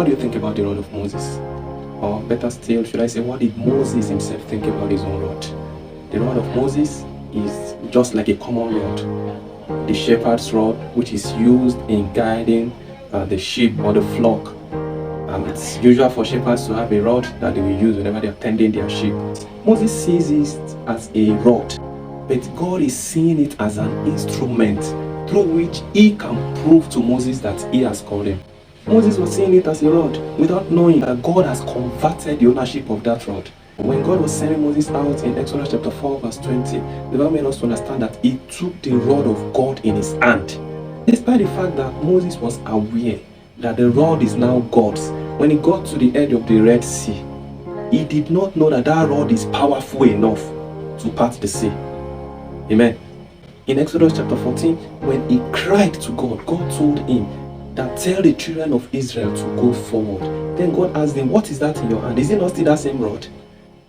What do you think about the rod of Moses? Or better still, should I say, what did Moses himself think about his own rod? The rod of Moses is just like a common rod. The shepherd's rod, which is used in guiding the sheep or the flock. It's usual for shepherds to have a rod that they will use whenever they are tending their sheep. Moses sees it as a rod, but God is seeing it as an instrument through which he can prove to Moses that he has called him. Moses was seeing it as a rod without knowing that God has converted the ownership of that rod. When God was sending Moses out in Exodus chapter 4 verse 20, the Bible made us to understand that he took the rod of God in his hand. Despite the fact that Moses was aware that the rod is now God's, when he got to the edge of the Red Sea, he did not know that that rod is powerful enough to part the sea. Amen. In Exodus chapter 14, when he cried to God, God told him that tell the children of Israel to go forward. Then God asked him, what is that in your hand? Is it not still that same rod?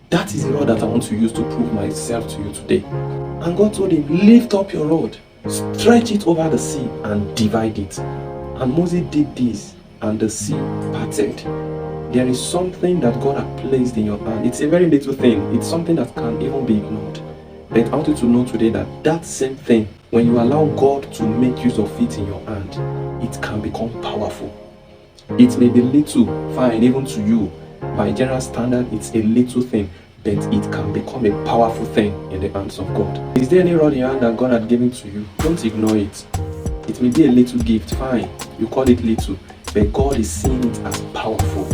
That is the rod that I want to use to prove myself to you today. And God told him, lift up your rod, stretch it over the sea and divide it. And Moses did this, and the sea parted. There is something that God has placed in your hand. It's a very little thing. It's something that can even be ignored. But I want you to know today that that same thing, when you allow God to make use of it in your hand, it can become powerful. It may be little, fine, even to you. By general standard, it's a little thing, but it can become a powerful thing in the hands of God. Is there any rod in your hand that God had given to you? Don't ignore it. It may be a little gift, fine, you call it little, but God is seeing it as powerful.